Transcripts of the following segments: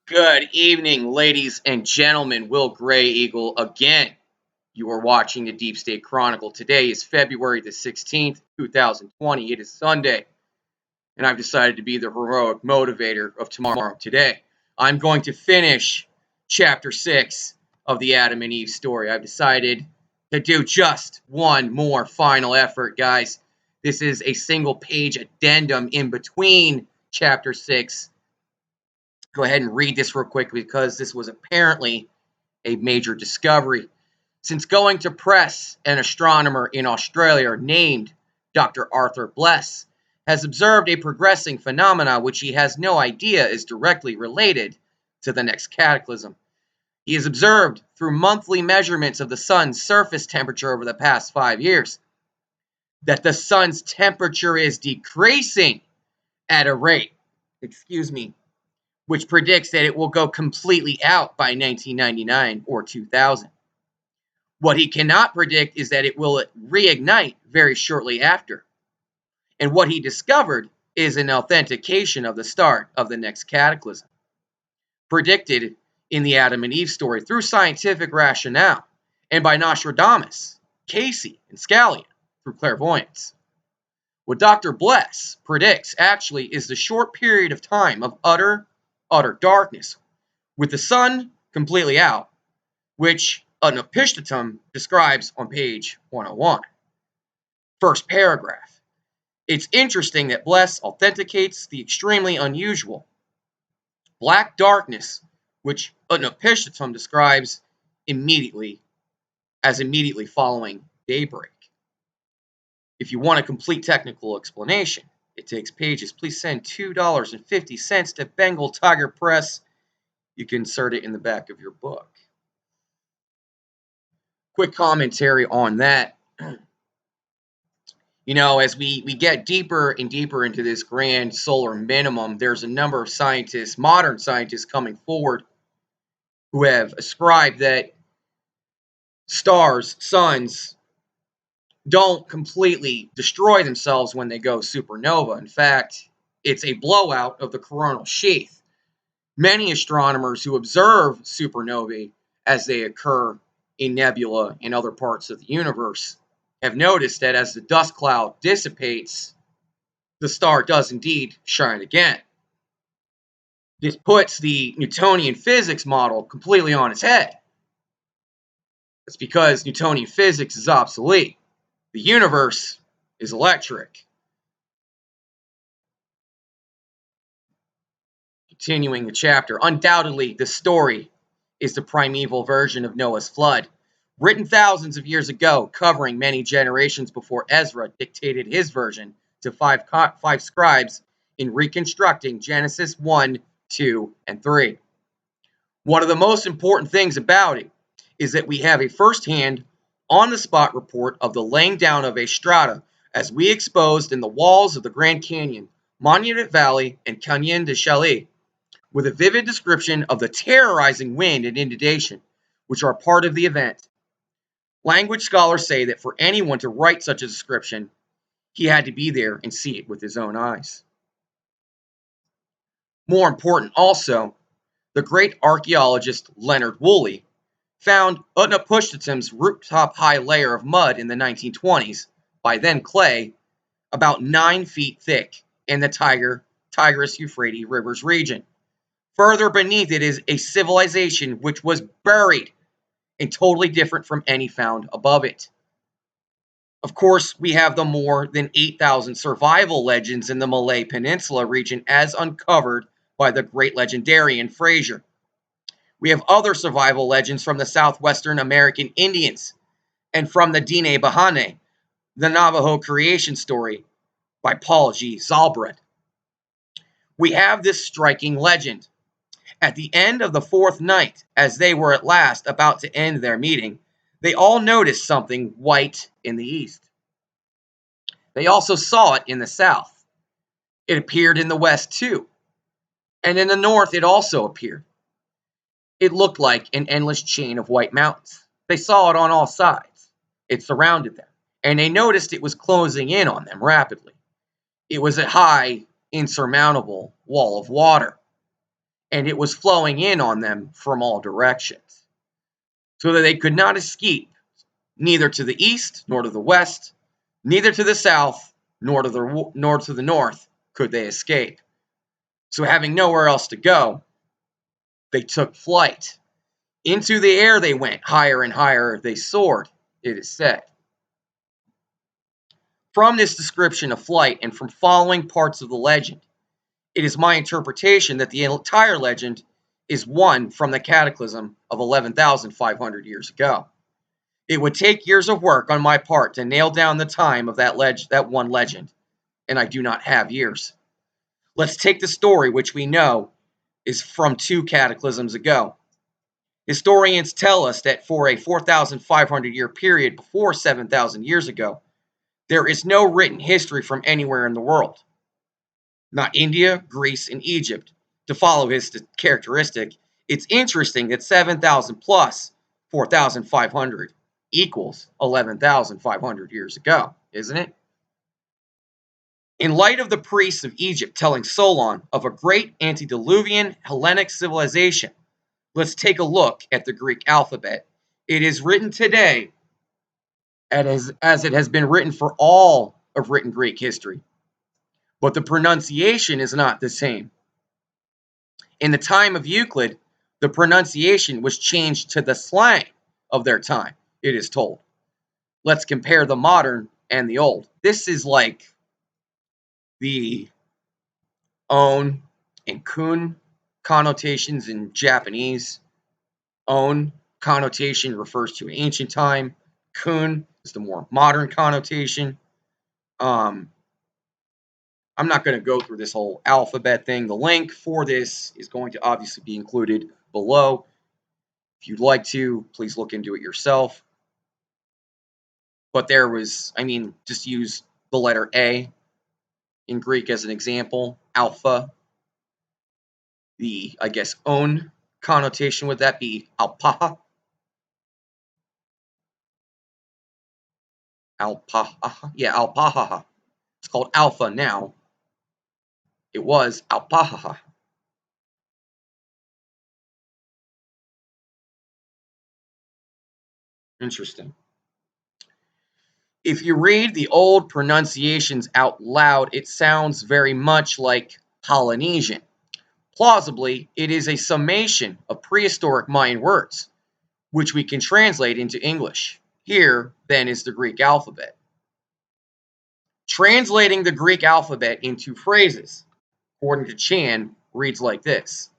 Good evening, ladies and gentlemen. Will Gray Eagle again. You are watching the Deep State Chronicle. Today is February the 16th, 2020. It is Sunday, and I've decided to be the heroic motivator of tomorrow today. I'm going to finish Chapter 6 of the Adam and Eve story. I've decided to do just one more final effort, guys. This is a single-page addendum in between Chapter 6. Go ahead and read this real quick because this was apparently a major discovery. Since going to press, an astronomer in Australia named Dr. Arthur Bless has observed a progressing phenomena which he has no idea is directly related to the next cataclysm. He has observed through monthly measurements of the sun's surface temperature over the past 5 years that the sun's temperature is decreasing at a rate, which predicts that it will go completely out by 1999 or 2000. What he cannot predict is that it will reignite very shortly after. And what he discovered is an authentication of the start of the next cataclysm, predicted in the Adam and Eve story through scientific rationale, and by Nostradamus, Casey, and Scalion through clairvoyance. What Dr. Bless predicts actually is the short period of time of utter darkness, with the sun completely out, which Anupishtatum describes on page 101. First paragraph. It's interesting that Bless authenticates the extremely unusual black darkness, which Anupishtatum describes immediately following daybreak. If you want a complete technical explanation, it takes pages. Please send $2.50 to Bengal Tiger Press. You can insert it in the back of your book. Quick commentary on that. As we get deeper and deeper into this grand solar minimum, there's a number of scientists, modern scientists, coming forward who have ascribed that stars, suns, don't completely destroy themselves when they go supernova. In fact, it's a blowout of the coronal sheath. Many astronomers who observe supernovae as they occur in nebula and other parts of the universe have noticed that as the dust cloud dissipates, the star does indeed shine again. This puts the Newtonian physics model completely on its head. It's because Newtonian physics is obsolete. The universe is electric. Continuing the chapter, undoubtedly the story is the primeval version of Noah's flood, written thousands of years ago, covering many generations before Ezra dictated his version to five scribes in reconstructing Genesis 1, 2, and 3. One of the most important things about it is that we have a first-hand, on-the-spot report of the laying down of a strata as we exposed in the walls of the Grand Canyon, Monument Valley, and Canyon de Chelly, with a vivid description of the terrorizing wind and inundation, which are part of the event. Language scholars say that for anyone to write such a description, he had to be there and see it with his own eyes. More important also, the great archaeologist Leonard Woolley found Utnapishtim's rooftop high layer of mud in the 1920s, by then clay, about 9 feet thick in the Tigris-Euphrates rivers region. Further beneath it is a civilization which was buried and totally different from any found above it. Of course, we have the more than 8,000 survival legends in the Malay Peninsula region as uncovered by the great legendarian Fraser. We have other survival legends from the southwestern American Indians and from the Diné Bahane, the Navajo creation story by Paul G. Zalbred. We have this striking legend. At the end of the fourth night, as they were at last about to end their meeting, they all noticed something white in the east. They also saw it in the south. It appeared in the west too. And in the north it also appeared. It looked like an endless chain of white mountains. They saw it on all sides. It surrounded them, and they noticed it was closing in on them rapidly. It was a high, insurmountable wall of water, and it was flowing in on them from all directions, so that they could not escape, neither to the east nor to the west, neither to the south nor to the north could they escape. So having nowhere else to go, they took flight. Into the air they went, higher and higher they soared, it is said. From this description of flight and from following parts of the legend, it is my interpretation that the entire legend is one from the cataclysm of 11,500 years ago. It would take years of work on my part to nail down the time of that one legend, and I do not have years. Let's take the story which we know is from 2 cataclysms ago. Historians tell us that for a 4,500 year period before 7,000 years ago, there is no written history from anywhere in the world. Not India, Greece, and Egypt. To follow his characteristic, it's interesting that 7,000 plus 4,500 equals 11,500 years ago, isn't it? In light of the priests of Egypt telling Solon of a great antediluvian Hellenic civilization, let's take a look at the Greek alphabet. It is written today as it has been written for all of written Greek history, but the pronunciation is not the same. In the time of Euclid, the pronunciation was changed to the slang of their time, it is told. Let's compare the modern and the old. This is like the on and kun connotations in Japanese. On connotation refers to ancient time. Kun is the more modern connotation. I'm not going to go through this whole alphabet thing. The link for this is going to obviously be included below. If you'd like to, please look into it yourself. But just use the letter A in Greek as an example. Alpha. The, own connotation would that be alpaha? Alpaha. Yeah, alpaha. It's called alpha now. It was alpaha. Interesting. If you read the old pronunciations out loud, it sounds very much like Polynesian. Plausibly, it is a summation of prehistoric Mayan words, which we can translate into English. Here, then, is the Greek alphabet. Translating the Greek alphabet into phrases, according to Chan, reads like this.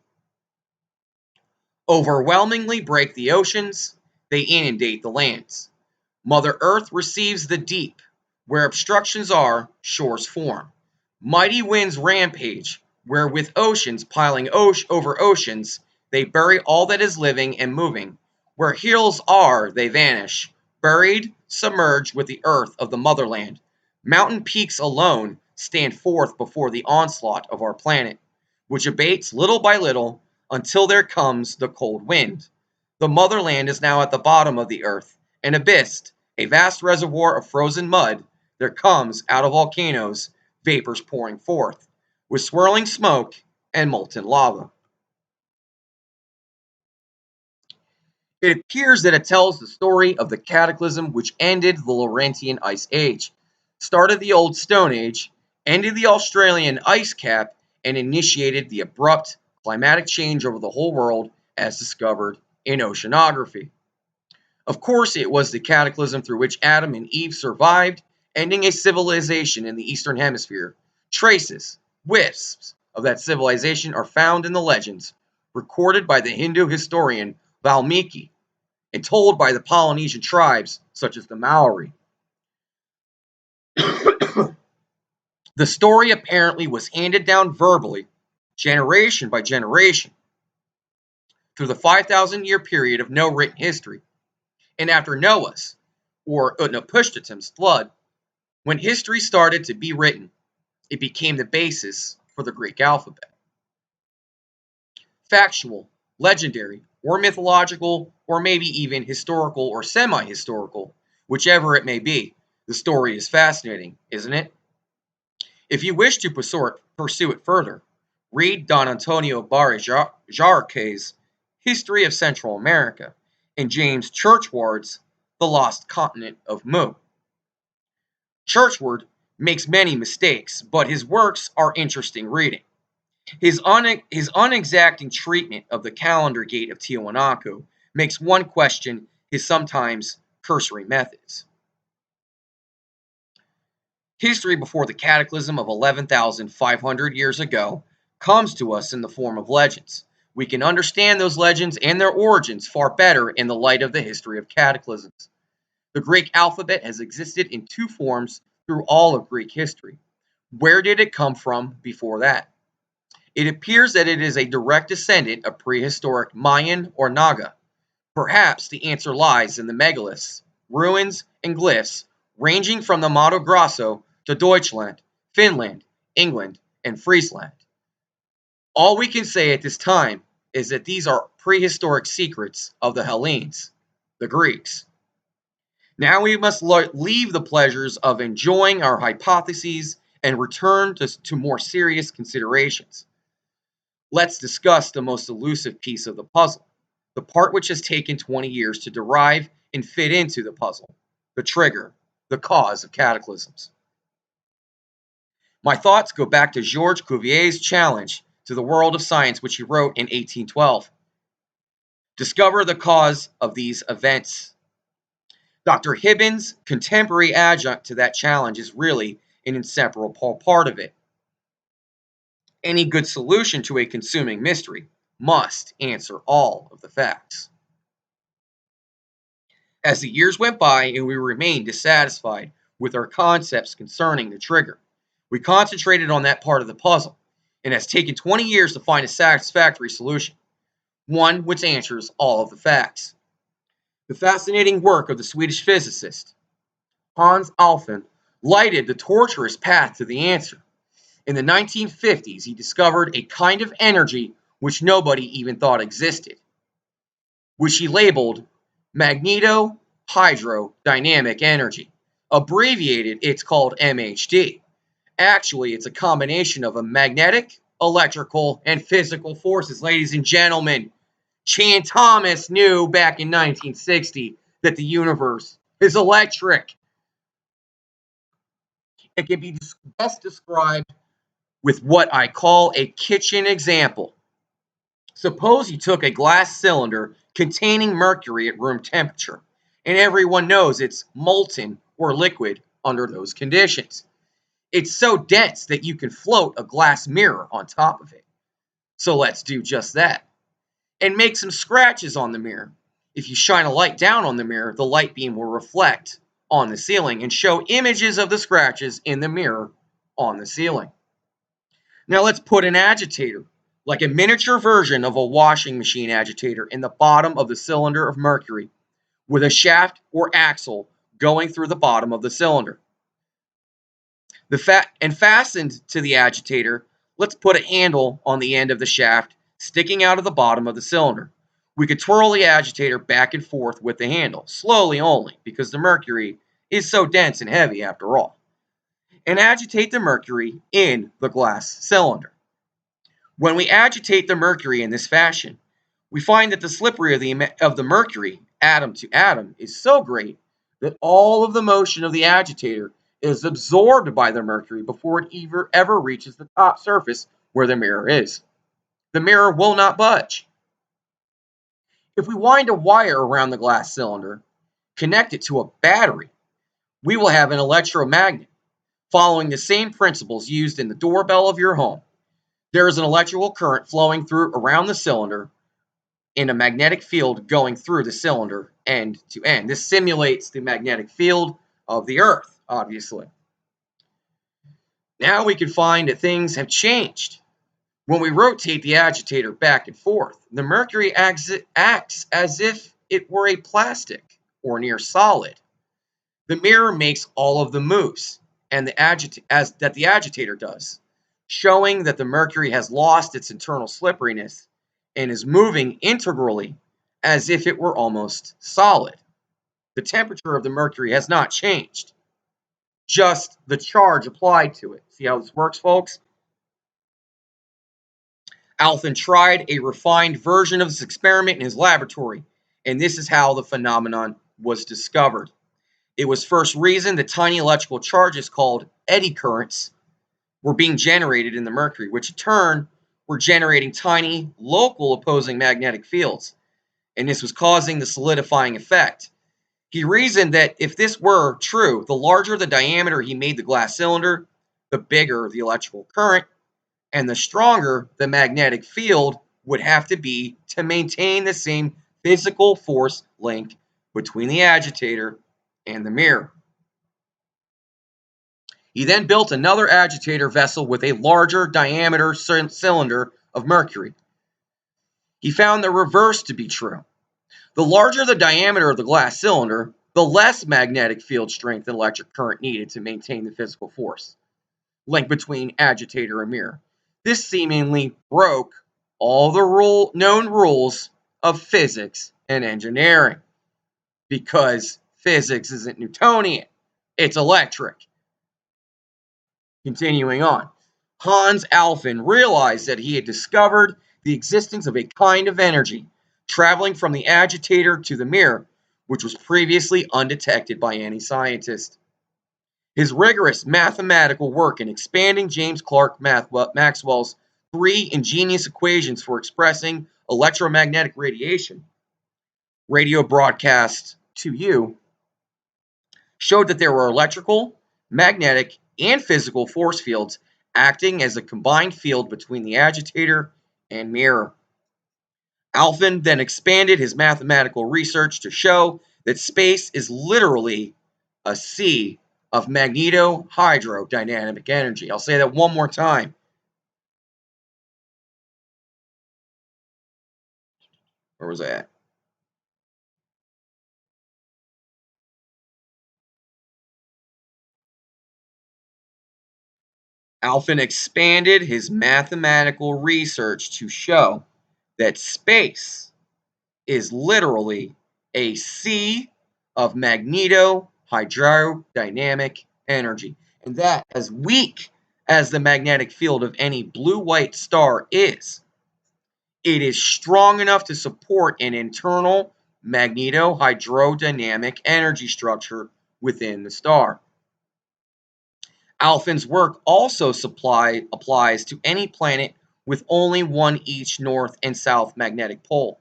Overwhelmingly break the oceans, they inundate the lands. Mother Earth receives the deep. Where obstructions are, shores form. Mighty winds rampage, where with oceans piling over oceans, they bury all that is living and moving. Where hills are, they vanish, buried, submerged with the earth of the motherland. Mountain peaks alone stand forth before the onslaught of our planet, which abates little by little until there comes the cold wind. The motherland is now at the bottom of the earth, an abyss, a vast reservoir of frozen mud. There comes, out of volcanoes, vapors pouring forth. With swirling smoke, and molten lava. It appears that it tells the story of the cataclysm which ended the Laurentian Ice Age, started the Old Stone Age, ended the Australian ice cap, and initiated the abrupt climatic change over the whole world as discovered in oceanography. Of course, it was the cataclysm through which Adam and Eve survived, ending a civilization in the Eastern Hemisphere. Traces, wisps, of that civilization are found in the legends, recorded by the Hindu historian Valmiki and told by the Polynesian tribes, such as the Maori. The story apparently was handed down verbally, generation by generation, through the 5,000-year period of no written history. And after Noah's, or Utnapishtim's flood, when history started to be written, it became the basis for the Greek alphabet. Factual, legendary, or mythological, or maybe even historical or semi-historical, whichever it may be, the story is fascinating, isn't it? If you wish to pursue it further, read Don Antonio Barry Jarque's History of Central America and James Churchward's The Lost Continent of Mu. Churchward makes many mistakes, but his works are interesting reading. His unexacting treatment of the calendar gate of Tiwanaku makes one question his sometimes cursory methods. History before the cataclysm of 11,500 years ago comes to us in the form of legends. We can understand those legends and their origins far better in the light of the history of cataclysms. The Greek alphabet has existed in two forms through all of Greek history. Where did it come from before that? It appears that it is a direct descendant of prehistoric Mayan or Naga. Perhaps the answer lies in the megaliths, ruins, and glyphs ranging from the Mato Grosso to Deutschland, Finland, England, and Friesland. All we can say at this time is that these are prehistoric secrets of the Hellenes, the Greeks. Now we must leave the pleasures of enjoying our hypotheses and return to more serious considerations. Let's discuss the most elusive piece of the puzzle, the part which has taken 20 years to derive and fit into the puzzle, the trigger, the cause of cataclysms. My thoughts go back to Georges Cuvier's challenge to the world of science, which he wrote in 1812. Discover the cause of these events. Dr. Hibbins' contemporary adjunct to that challenge is really an inseparable part of it. Any good solution to a consuming mystery must answer all of the facts. As the years went by and we remained dissatisfied with our concepts concerning the trigger, we concentrated on that part of the puzzle, and it has taken 20 years to find a satisfactory solution, one which answers all of the facts. The fascinating work of the Swedish physicist Hans Alfvén lighted the tortuous path to the answer. In the 1950s, he discovered a kind of energy which nobody even thought existed, which he labeled magnetohydrodynamic energy. Abbreviated, it's called MHD. Actually, it's a combination of a magnetic, electrical, and physical forces. Ladies and gentlemen, Chan Thomas knew back in 1960 that the universe is electric. It can be best described with what I call a kitchen example. Suppose you took a glass cylinder containing mercury at room temperature, and everyone knows it's molten or liquid under those conditions. It's so dense that you can float a glass mirror on top of it. So let's do just that. And make some scratches on the mirror. If you shine a light down on the mirror, the light beam will reflect on the ceiling and show images of the scratches in the mirror on the ceiling. Now let's put an agitator, like a miniature version of a washing machine agitator, in the bottom of the cylinder of mercury, with a shaft or axle going through the bottom of the cylinder. And fastened to the agitator, let's put a handle on the end of the shaft sticking out of the bottom of the cylinder. We could twirl the agitator back and forth with the handle, slowly only, because the mercury is so dense and heavy after all, and agitate the mercury in the glass cylinder. When we agitate the mercury in this fashion, we find that the slippery of the mercury, atom to atom, is so great that all of the motion of the agitator is absorbed by the mercury before it ever reaches the top surface where the mirror is. The mirror will not budge. If we wind a wire around the glass cylinder, connect it to a battery, we will have an electromagnet following the same principles used in the doorbell of your home. There is an electrical current flowing through around the cylinder in a magnetic field going through the cylinder end to end. This simulates the magnetic field of the Earth, obviously. Now we can find that things have changed. When we rotate the agitator back and forth, the mercury acts as if it were a plastic or near solid. The mirror makes all of the moves and the agitator does, showing that the mercury has lost its internal slipperiness and is moving integrally as if it were almost solid. The temperature of the mercury has not changed, just the charge applied to it. See how this works, folks? Alfvén tried a refined version of this experiment in his laboratory, and this is how the phenomenon was discovered. It was first reasoned that tiny electrical charges called eddy currents were being generated in the mercury, which in turn were generating tiny local opposing magnetic fields, and this was causing the solidifying effect. He reasoned that if this were true, the larger the diameter he made the glass cylinder, the bigger the electrical current, and the stronger the magnetic field would have to be to maintain the same physical force link between the agitator and the mirror. He then built another agitator vessel with a larger diameter cylinder of mercury. He found the reverse to be true. The larger the diameter of the glass cylinder, the less magnetic field strength and electric current needed to maintain the physical force link between agitator and mirror. This seemingly broke all the known rules of physics and engineering, because physics isn't Newtonian, it's electric. Continuing on, Hans Alfvén realized that he had discovered the existence of a kind of energy traveling from the agitator to the mirror, which was previously undetected by any scientist. His rigorous mathematical work in expanding James Clerk Maxwell's three ingenious equations for expressing electromagnetic radiation, radio broadcast to you, showed that there were electrical, magnetic, and physical force fields acting as a combined field between the agitator and mirror. Alfvén then expanded his mathematical research to show that space is literally a sea of magneto-hydrodynamic energy. I'll say that one more time. Where was I at? Alfvén expanded his mathematical research to show that space is literally a sea of magneto-hydrodynamic energy. And that, as weak as the magnetic field of any blue-white star is, it is strong enough to support an internal magneto-hydrodynamic energy structure within the star. Alfvén's work also applies to any planet with only one each north and south magnetic pole.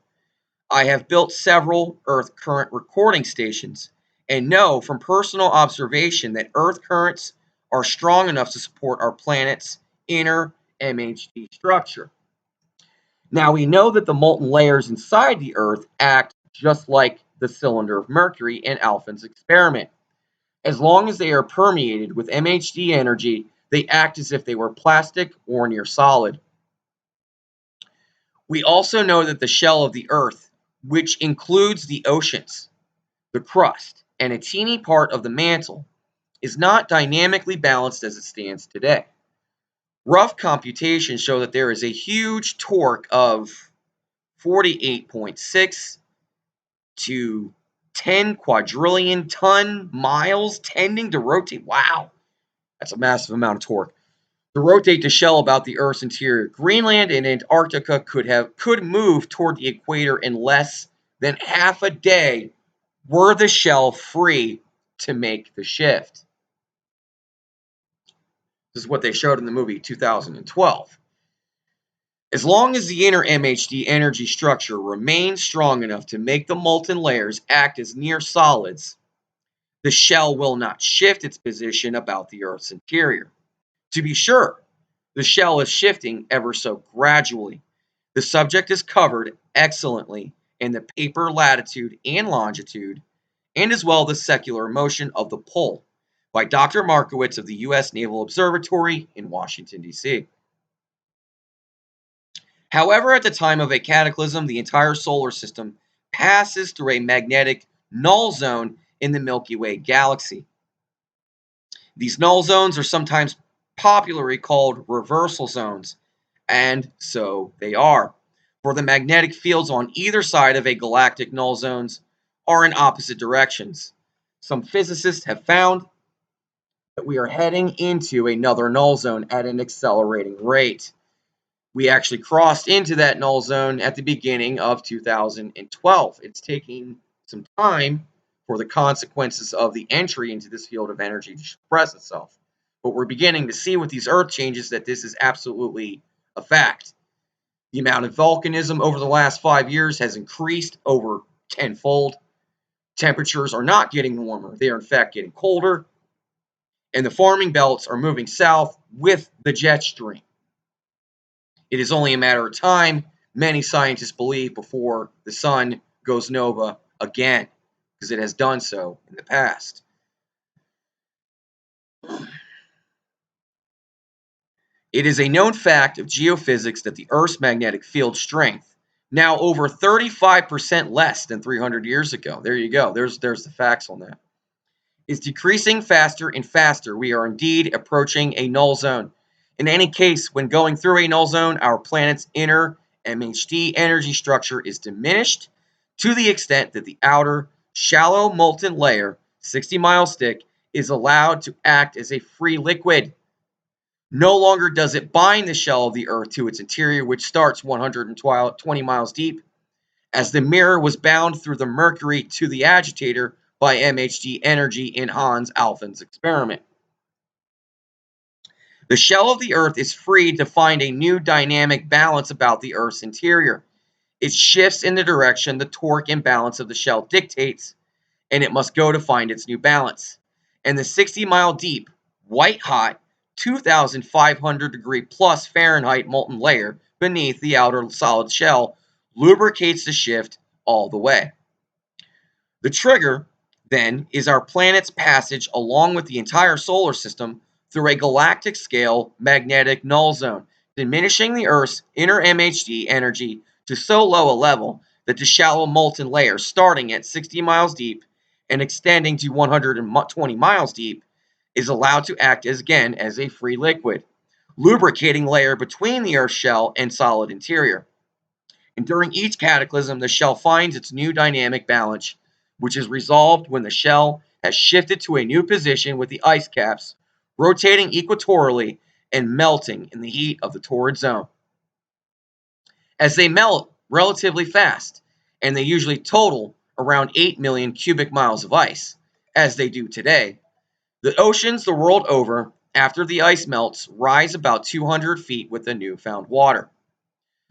I have built several Earth current recording stations and know from personal observation that Earth currents are strong enough to support our planet's inner MHD structure. Now we know that the molten layers inside the Earth act just like the cylinder of mercury in Alfvén's experiment. As long as they are permeated with MHD energy, they act as if they were plastic or near solid. We also know that the shell of the Earth, which includes the oceans, the crust, and a teeny part of the mantle, is not dynamically balanced as it stands today. Rough computations show that there is a huge torque of 48.6 to 10 quadrillion ton miles tending to rotate. Wow, that's a massive amount of torque. To rotate the shell about the Earth's interior. Greenland and Antarctica could move toward the equator in less than half a day were the shell free to make the shift. This is what they showed in the movie 2012. As long as the inner MHD energy structure remains strong enough to make the molten layers act as near solids, the shell will not shift its position about the Earth's interior. To be sure, the shell is shifting ever so gradually. The subject is covered excellently in the paper latitude and longitude, and as well the secular motion of the pole by Dr. Markowitz of the U.S. Naval Observatory in Washington, D.C. However, at the time of a cataclysm, the entire solar system passes through a magnetic null zone in the Milky Way galaxy. These null zones are sometimes popularly called reversal zones, and so they are, for the magnetic fields on either side of a galactic null zones are in opposite directions. Some physicists have found that we are heading into another null zone at an accelerating rate. We actually crossed into that null zone at the beginning of 2012. It's taking some time for the consequences of the entry into this field of energy to express itself. But we're beginning to see with these Earth changes that this is absolutely a fact. The amount of volcanism over the last 5 years has increased over tenfold. Temperatures are not getting warmer, they are in fact getting colder. And the forming belts are moving south with the jet stream. It is only a matter of time, many scientists believe, before the sun goes nova again, because it has done so in the past. It is a known fact of geophysics that the Earth's magnetic field strength, now over 35% less than 300 years ago, there you go, there's the facts on that, is decreasing faster and faster. We are indeed approaching a null zone. In any case, when going through a null zone, our planet's inner MHD energy structure is diminished to the extent that the outer, shallow molten layer, 60 miles thick, is allowed to act as a free liquid. No longer does it bind the shell of the Earth to its interior, which starts 120 miles deep, as the mirror was bound through the mercury to the agitator by MHD energy in Hans Alfvén's experiment. The shell of the Earth is free to find a new dynamic balance about the Earth's interior. It shifts in the direction the torque imbalance of the shell dictates, and it must go to find its new balance. And the 60-mile deep, white-hot, 2,500 degree plus Fahrenheit molten layer beneath the outer solid shell lubricates the shift all the way. The trigger, then, is our planet's passage along with the entire solar system through a galactic scale magnetic null zone, diminishing the Earth's inner MHD energy to so low a level that the shallow molten layer, starting at 60 miles deep and extending to 120 miles deep, is allowed to act again as a free liquid, lubricating layer between the Earth's shell and solid interior. And during each cataclysm, the shell finds its new dynamic balance, which is resolved when the shell has shifted to a new position with the ice caps rotating equatorially and melting in the heat of the torrid zone. As they melt relatively fast, and they usually total around 8 million cubic miles of ice, as they do today, the oceans the world over, after the ice melts, rise about 200 feet with the newfound water.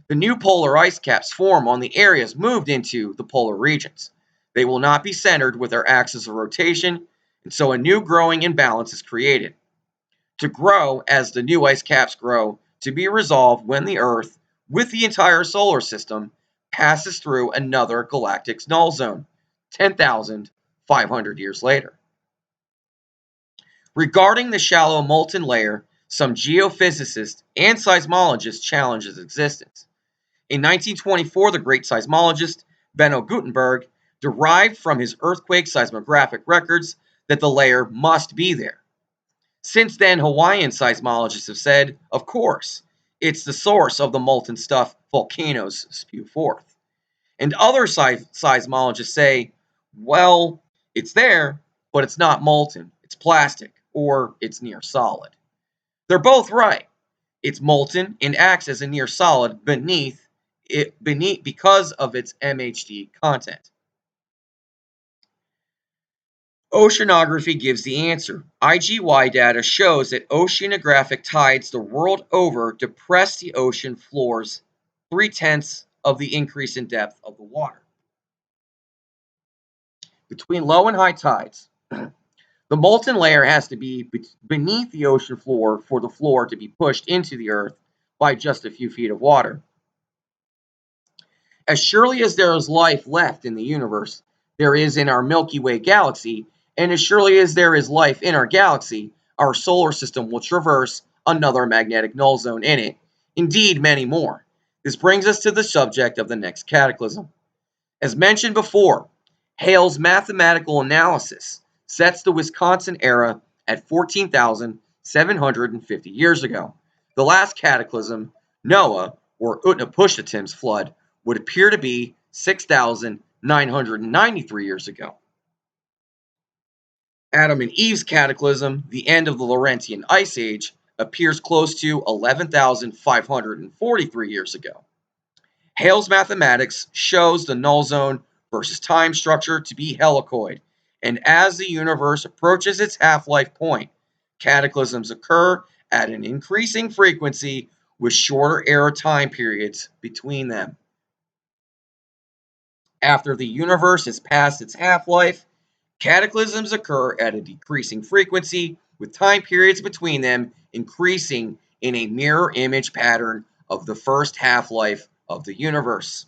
The new polar ice caps form on the areas moved into the polar regions. They will not be centered with their axis of rotation, and so a new growing imbalance is created. To grow as the new ice caps grow, to be resolved when the Earth, with the entire solar system, passes through another galactic null zone, 10,500 years later. Regarding the shallow molten layer, some geophysicists and seismologists challenge its existence. In 1924, the great seismologist Benno Gutenberg derived from his earthquake seismographic records that the layer must be there. Since then, Hawaiian seismologists have said, of course, it's the source of the molten stuff volcanoes spew forth. And other seismologists say, well, it's there, but it's not molten, it's plastic, or it's near solid. They're both right, It's molten and acts as a near solid beneath because of its MHD content. Oceanography gives the answer. IGY data shows that oceanographic tides the world over depress the ocean floors 3/10 of the increase in depth of the water. Between low and high tides, the molten layer has to be beneath the ocean floor for the floor to be pushed into the earth by just a few feet of water. As surely as there is life left in the universe, there is in our Milky Way galaxy, and as surely as there is life in our galaxy, our solar system will traverse another magnetic null zone in it. Indeed, many more. This brings us to the subject of the next cataclysm. As mentioned before, Hale's mathematical analysis sets the Wisconsin era at 14,750 years ago. The last cataclysm, Noah, or Utnapishtim's flood, would appear to be 6,993 years ago. Adam and Eve's cataclysm, the end of the Laurentian Ice Age, appears close to 11,543 years ago. Hale's mathematics shows the null zone versus time structure to be helicoid, and as the universe approaches its half-life point, cataclysms occur at an increasing frequency with shorter era time periods between them. After the universe has passed its half-life, cataclysms occur at a decreasing frequency, with time periods between them increasing in a mirror image pattern of the first half-life of the universe.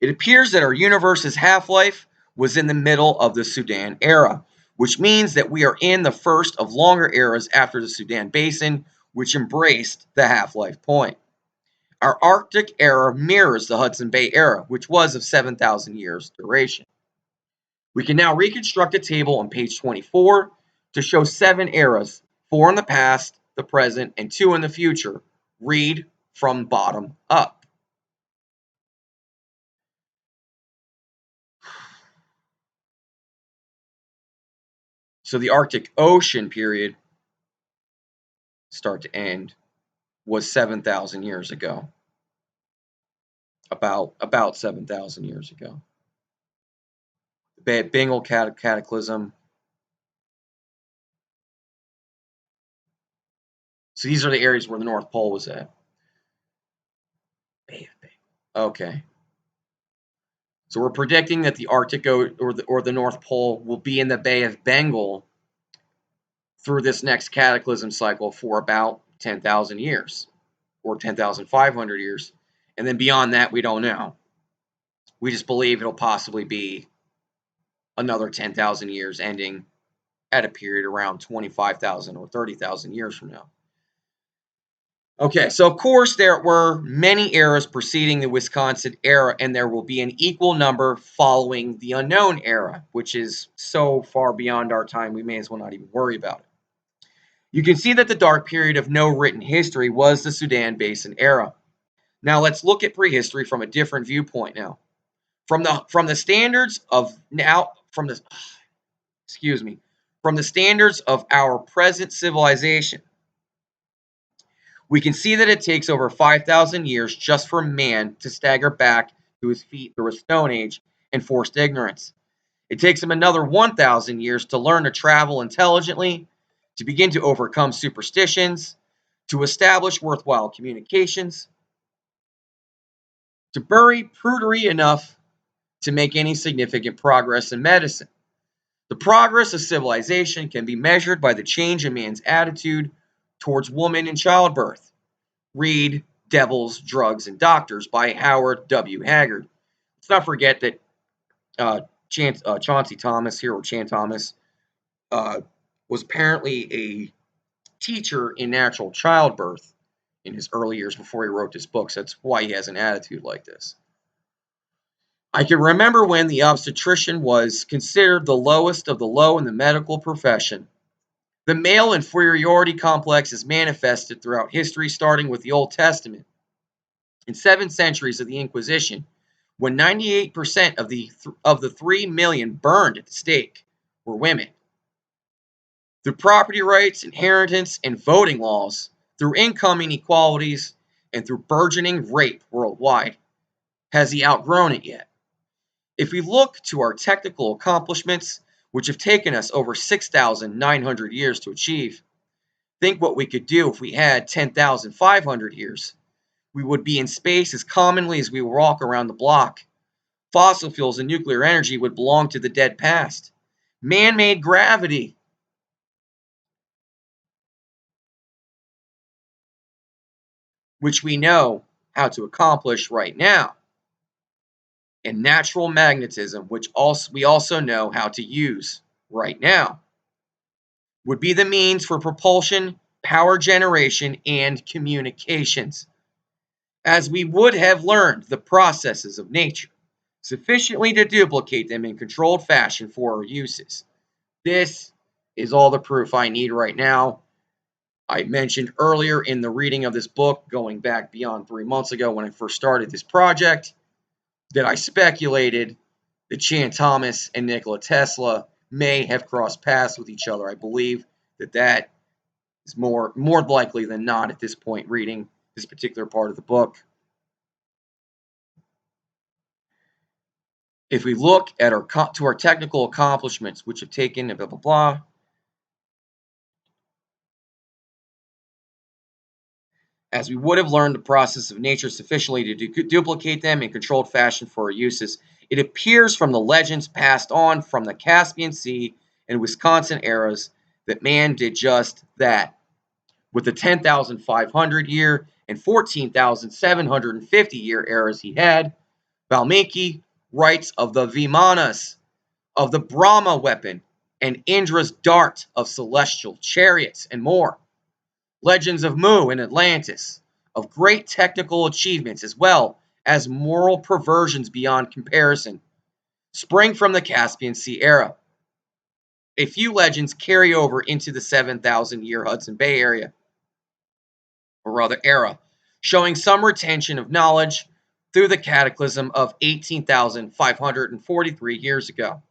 It appears that our universe's half-life was in the middle of the Sudan era, which means that we are in the first of longer eras after the Sudan Basin, which embraced the half-life point. Our Arctic era mirrors the Hudson Bay era, which was of 7,000 years duration. We can now reconstruct a table on page 24 to show 7 eras, 4 in the past, the present, and 2 in the future. Read from bottom up. So the Arctic Ocean period, start to end, was 7,000 years ago. About 7,000 years ago. The Bay of Bengal cataclysm. So these are the areas where the North Pole was at. Bay of Bengal. Okay. So we're predicting that the Arctic or the North Pole will be in the Bay of Bengal through this next cataclysm cycle for about 10,000 years or 10,500 years. And then beyond that, we don't know. We just believe it'll possibly be another 10,000 years ending at a period around 25,000 or 30,000 years from now. Okay, so of course there were many eras preceding the Wisconsin era, and there will be an equal number following the unknown era, which is so far beyond our time we may as well not even worry about it. You can see that the dark period of no written history was the Sudan Basin era. Now let's look at prehistory from a different viewpoint now. From the standards of our present civilization, we can see that it takes over 5,000 years just for man to stagger back to his feet through a stone age and forced ignorance. It takes him another 1,000 years to learn to travel intelligently, to begin to overcome superstitions, to establish worthwhile communications, to bury prudery enough to make any significant progress in medicine. The progress of civilization can be measured by the change in man's attitude towards woman and childbirth. Read Devils, Drugs, and Doctors by Howard W. Haggard. Let's not forget that Chauncey Thomas here, or Chan Thomas, was apparently a teacher in natural childbirth in his early years before he wrote his books. That's why he has an attitude like this. I can remember when the obstetrician was considered the lowest of the low in the medical profession. The male inferiority complex is manifested throughout history, starting with the Old Testament. In 7 centuries of the Inquisition, when 98% of the 3 million burned at the stake were women. Through property rights, inheritance, and voting laws, through income inequalities, and through burgeoning rape worldwide. Has he outgrown it yet? If we look to our technical accomplishments, which have taken us over 6,900 years to achieve, think what we could do if we had 10,500 years. We would be in space as commonly as we walk around the block. Fossil fuels and nuclear energy would belong to the dead past. Man-made gravity, which we know how to accomplish right now, and natural magnetism, which we also know how to use right now, would be the means for propulsion, power generation, and communications, as we would have learned the processes of nature sufficiently to duplicate them in controlled fashion for our uses. This is all the proof I need right now. I mentioned earlier in the reading of this book, going back beyond 3 months ago when I first started this project, that I speculated that Chan Thomas and Nikola Tesla may have crossed paths with each other. I believe that is more likely than not at this point reading this particular part of the book. If we look at our technical accomplishments, which have taken blah, blah, blah, as we would have learned the process of nature sufficiently to duplicate them in controlled fashion for our uses, it appears from the legends passed on from the Caspian Sea and Wisconsin eras that man did just that. With the 10,500 year and 14,750 year eras he had, Valmiki writes of the Vimanas, of the Brahma weapon, and Indra's dart of celestial chariots, and more. Legends of Mu and Atlantis, of great technical achievements as well as moral perversions beyond comparison, spring from the Caspian Sea era. A few legends carry over into the 7,000-year Hudson Bay area, or rather era, showing some retention of knowledge through the cataclysm of 18,543 years ago.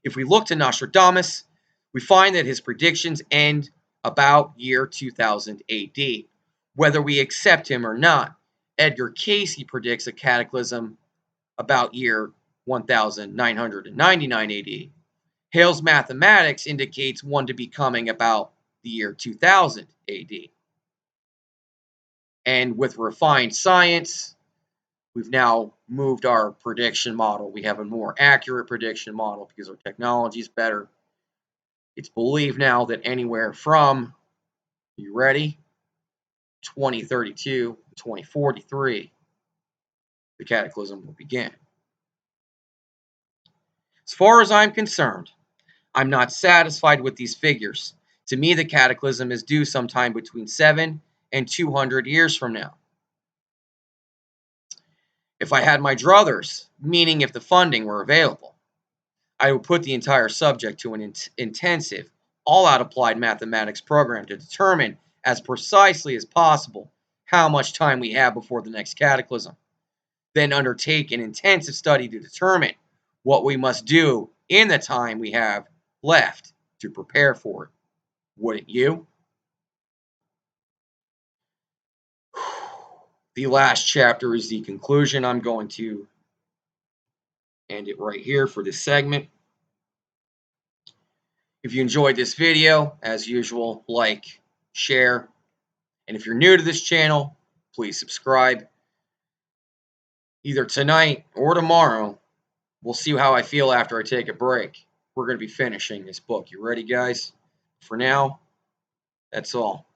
If we look to Nostradamus, we find that his predictions end about year 2000 AD. Whether we accept him or not, Edgar Cayce predicts a cataclysm about year 1999 AD. Hale's mathematics indicates one to be coming about the year 2000 AD. And with refined science, we've now moved our prediction model. We have a more accurate prediction model because our technology is better. It's believed now that anywhere from, you ready, 2032 to 2043, the cataclysm will begin. As far as I'm concerned, I'm not satisfied with these figures. To me, the cataclysm is due sometime between 7 and 200 years from now. If I had my druthers, meaning if the funding were available, I would put the entire subject to an intensive, all-out applied mathematics program to determine as precisely as possible how much time we have before the next cataclysm. Then undertake an intensive study to determine what we must do in the time we have left to prepare for it. Wouldn't you? The last chapter is the conclusion. I'm going to end it right here for this segment. If you enjoyed this video, as usual, like, share, and if you're new to this channel, please subscribe. Either tonight or tomorrow, we'll see how I feel after I take a break. We're going to be finishing this book. You ready, guys? For now, that's all.